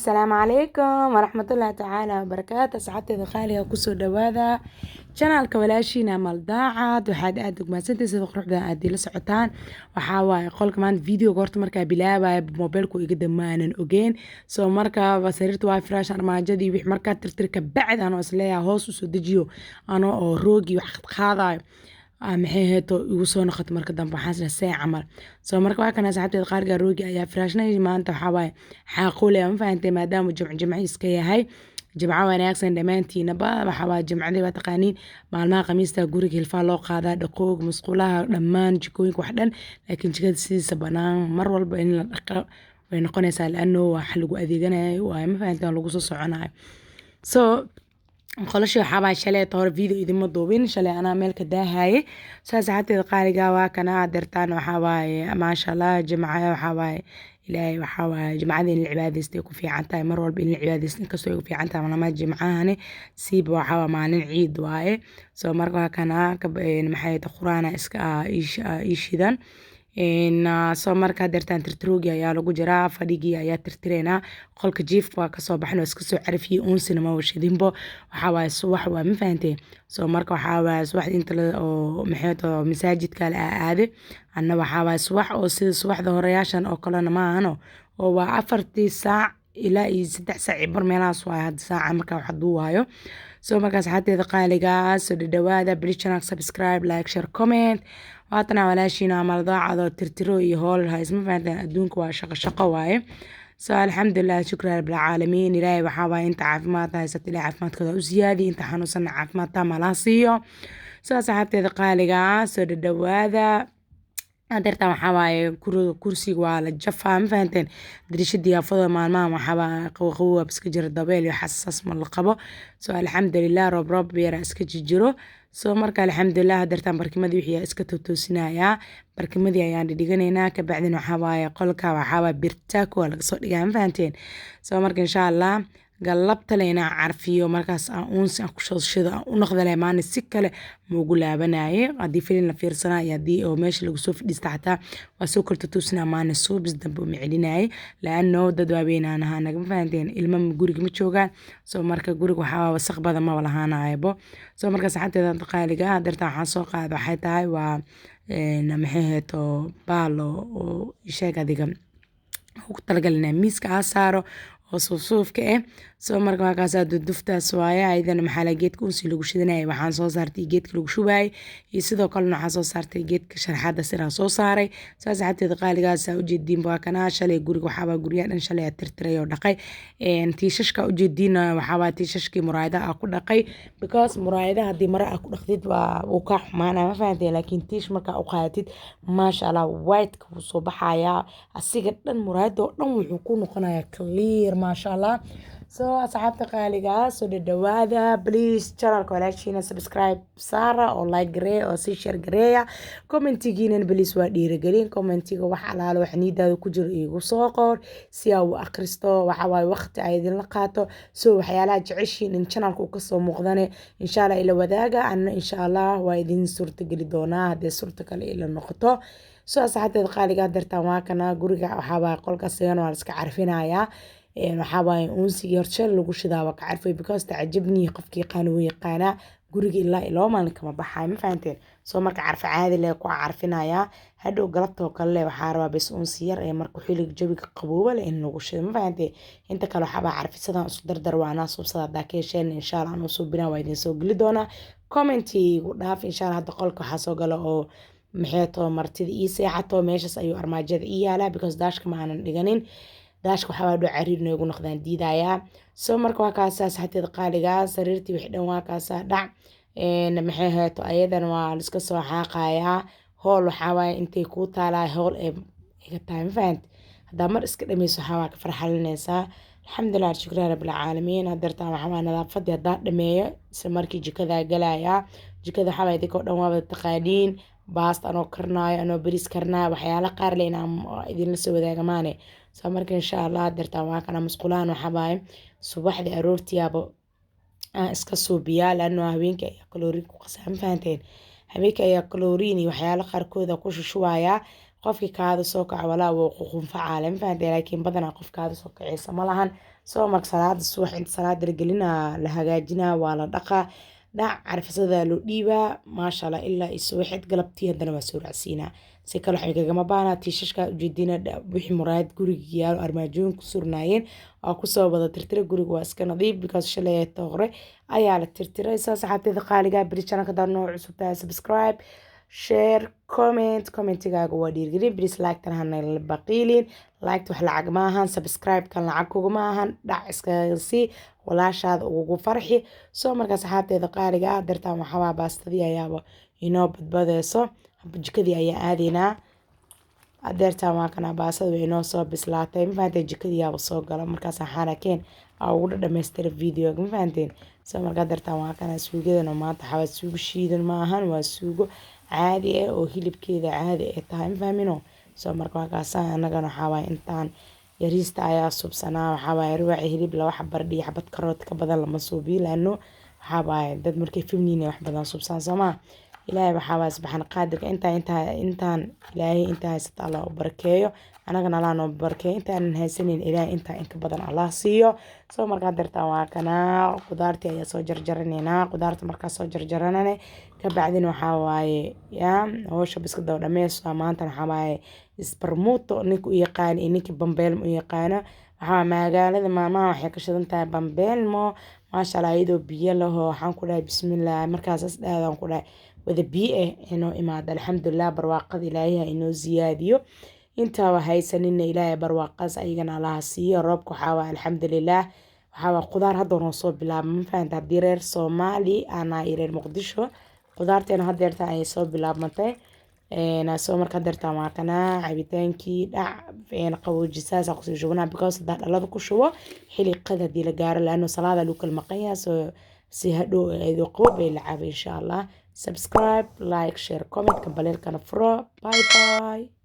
السلام عليكم ورحمة الله تعالى وبركاته. أصحابتي خالية كسو دوادا channelka walaashiina maldaacad waxaad aad ugmaadsantahay sida quruxda aad ila socotaan. waxaa waaye qolka maanta videoga horta markaa bilaabaya mobilku iga damaanan ogeyn soo markaa sariirta waa firaash armaajadii wix markaa tirtir ka bacd anoo isleeyahay hoos usoo dejiyo anoo oo roogi wax qaadayo maxay heeto igu soo noqoto marka dambe waxaan isla see camal soo marka waa kana asxaabteed qaarga roogi ayaa firaashnay maanta waxaa waaye xaaqule ma fahantay maadaama jimco iska yahay jimco wanaagsan dhamaantiinaba waxaa waaye jimcadii waa taqaaniin maalmaha khamiista guriga hilfaa loo qaadaa dhaqoog musqulaha dhammaan jikooyinka wax dhan laakiin jikada sidiisa banaan mar walba in la dhaqa way noqonaysaa laano wax lagu adeeganayo waa ma fahantay lagu soo soconayo so qolashii waxaa baa shalay hore video idima duubin shalay anaa meel ka daahaye saas xateed qaaliga waa kana adeertaan waxaa waaye maasha Allah jimcaha waxaa waaye ilaahay waxaa waaye jimcada in la cibaadeysto ku fiican tahay mar walba in la cibaadeysto inkastoo ay ku fiican tahay maalmaha jimcahani siiba waxaa waa maalin ciid waaye soo marka waa kana maxay tahay quraana iska ishidan soo markaa deertaan tirtiroogi ayaa lagu jiraa fadhigii ayaa tirtireynaa qolka jiifka waa kasoo baxno iska soo carafiyey uunsina ma washidinbo waxaa waaye subax waa ma fahantay soo marka waxaa waaye subax inta oo maxay tahay masaajidka la aade anna waxaa waaye subax oo sida subaxda horeyaashan oo kalena ma ahano oo waa 4 saac ilaa 3 saac bar meelahaas waa hadda saaca markaa wax duu waayo soo markaas xateeda qaaliga soo dhawaada please channel subscribe like share comment waatana walaashiina maldaacado tirtiro iyo hool haysma fahantaan adduunka waa shaqo waaye soo alxamdulillah shukran rabbil caalamiin ilaahay waxaa waaye inta caafimaad haysata ilaahay caafimaadkooda u siyaadi inta xanuunsan caafimaad taama la siiyo soo asxaabteeda qaaliga soo dhawaada adeerta waxaa waaye kursiga waa la jafaa ma fahanteen dirishadii afada maalmaha waxaa waa qabow iska jira dabeel iyo xasaas ma la qabo soo alxamdulillah roob beera iska jiro soo marka alxamdulillah adeertaan barkimadii wixii iska toosinayaa barkimadii ayaan dhiganaynaa ka bacdina waxaa waaye qolka waxaa waa birtaako laga soo dhigaa ma fahanteen soo marka insha Allah galabta leena carfiyo markaas aan uunsi aan ku shooshada u noqdalay maana si kale muugu laabanaye hadii filin la fiirsanaa hadii oo meesha lagu soo fadhiista xataa waa soo korto toosina maana soo bis dambe u miclinay laano dad waabeenaan ahaa naga fahanteen ilmo guriga ma joogaan soo marka guriga waxaa wasaq badan ma walahaanaybo soo marka saxanteeda qaaliga adeerta waxaan soo qaado waxay tahay waa maxay heeto baalo oo sheeg adiga ugu talagalnaa miiska asaaro oo suufka soo marka markaas duftaas waaye ayadana maxaa la geedka unsi lagu shidanayay waxaan soo saartay geedka lagu shubaayay iyo sidoo kale waxaan soo saartay geedka sharxada sida soo saaray saas xateed qaaligaas u jeedin baa kana shalay guriga waxa waa guriga dhan shalay tirtiray oo dhaqay tiishashka u jeedin waxa waa tiishashkii muraayadaha ku dhaqay because muraayadaha hadii mara ku dhaqdid waa uu ka xumaanaa ma fahantay laakiin tiish marka u qaadatid maasha Allah white ka soo baxaya asiga dhan muraayado dhan wuxuu ku noqonayaa clear maasha Allah soo asxaabta qaaliga soo dhawaada please channelka walaashiina subscribe saara oo like garee oo si share gareeya commentigiina please waa dhiirigelin commentiga wax alaalo wax niidaada ku jiro igu soo qor si aad u akhristo waxa waaye waqti ay idin la qaato soo waxyaalaha jeceshiin in channelka uu ka soo muuqdane insha Allah ila wadaaga anna insha Allah waa idin suurta gali doonaa hadii suurta kale ila noqoto soo asxaabta qaaliga dartaan waa kana guriga waxa waa qolka sigan waa iska carfinayaa waxaa waaye uunsigii horshal lagu shidaa waa ka carfay because tacajabnii qofkii qaanu yaqaana guriga ilaa ilaa maalin kama baxay ma fahanteen soo marka carfa caadi leh ku carfinaya hadhow galabta kale waxaa rabaa bas uunsi yar ee marka xillig jawiga qabooba leh in lagu shido ma fahanteen inta kale waxaa baa carfisadan isku dardar waana suubsada daakesheen insha Allah aan soo binaa waa idin soo gali doona commenti ugu dhaaf insha Allah hadda qolka waxa soo galo oo maxay too martida ii seexato meeshas ayuu armaajada ii yaalaa because daashka ma aanan dhiganin daashka waxa waa dhoo cariir noogu noqdaan diidaya soo marka waa kaasaas xateed qaaliga sariirtii wixii dhan waa kaasa dhac maxay heeto ayadana waa la iska soo xaaqayaa hool waxa waaye intay ku taalaa hool ee iga tahay ma fahant hadaa mar iska dhameyso waxa waa ka farxalinaysaa alxamdulillah shukran rabbil caalamiin adeertaan waxa waa nadaafadii hadaa dhameeyo isla markii jikada galaya jikada waxa waa idinka dhan waa taqaaniin baasta anoo karnaayo anoo bariis karnaayo waxyaala qaar leh inaan idin la soo wadaaga maane soo marka insha Allah adeertaan waa kana musqulaan waxa waaye subaxdii aroortiyaabo iska suubiyaa laano haweenka ay kalooriin ku qasam fahanteen haweenka ay kalooriin iyo waxyaala qaar kooda ku shushuwaya qofkii kaada soo kaca walaa wuu qunfacaale ma fahanteen laakiin badanaa qof kaada soo kacaysa ma lahan soo marka salaada subax inta salaada la gelinaa la hagaajinaa waa la dhaqaa dhac carfisada loo dhiibaa maasha allah ilaa subaxeed galabtii haddana waa soo raacsiinaa si kale waxay kagama baanaa tiishashka ujeedina wixii muraayad guriga yaalo armaajooyin ku surnaayeen oo kusoo wada tirtira guriga waa iska nadiif because shalay hore ayaa la tirtiray saa saxaabteeda qaaliga bari channelka daan noo cusub tahay subscribe share commentigaaga waa dhiirgelin please like tan hana baqiilin like wax lacag ma ahan subscribe kan lacag kuguma ahan dhac iskaga sii walaashaada ugu farxi soo markaa saxaabteeda qaaliga ah dartaan waxaa baastadii ayaaba inoo badbadeyso jikadii ayaa aadaynaa adeertaan waa kana baasada way inoo soo bislaatay ma fahanteen jikadii yaaba soo gala markaas waxaana keen ugu dhamaystira videoga ma fahanteen soo markaa dartaan waa kana suugadana maanta waxaa suugo shiidan ma ahan waa suugo caadi ah oo hilibkeeda caadi ay tahay ma fahmino soo markaa kaasa anagana waxaa waaye intaan yariista ayaa subsanaa waxaa waaye ruuxa hilib laba xabar dhiyo xabad karoot ka badan lama suubiyo laano waxaa waaye dad markay fimniin wax badan subsan samaa ilaahay waxaa waaye subxaan qaadirka intaan ilaahay inta haysata Allah u barakeeyo anagana Allah noo barakeeyo intaan haysanin ilaahay inta in ka badan Allah siiyo soo markaa dartaan waa kana qudaartii ayaa soo jarjaraneynaa qudaarta markaa soo jarjaranane ka bacdina waxaa waaye hawsha biska daba dhameyso maanta waxaa waaye isbarmuuto ninka u yaqaan iyo ninka bambeelmo u yaqaano waxaa magaalada maamaha waxay ka shidan tahay bambeelmo maasha Allah iyadoo biyo laho waxaan ku dhahay bismillah markaas dhaadaan ku dhahay wada biyo inoo imaado alxamdulilah barwaaqada ilaahay inoo ziyaadiyo intaa haysanina ilaahay barwaaqaas ayagana allaha siiyo roobka waxaa waa alxamdulilah waxaa waa qudaar hadda noo soo bilaaba ma fahanta haddii reer Soomaali ana reer Muqdisho qudaarteena haddeerta ay soo bilaabmatay soo marka haddeerta waa kana cabitaankii dhac qaboojisaas aan kusoo shubnaa because hadda dhalada ku shubo xilli qada hadii la gaaro laano salaada lagu kala maqan yahay soo si hadhow ayadoo qaboob bay la cabo insha Allah subscribe like share comment ka baleelkana furo bye bye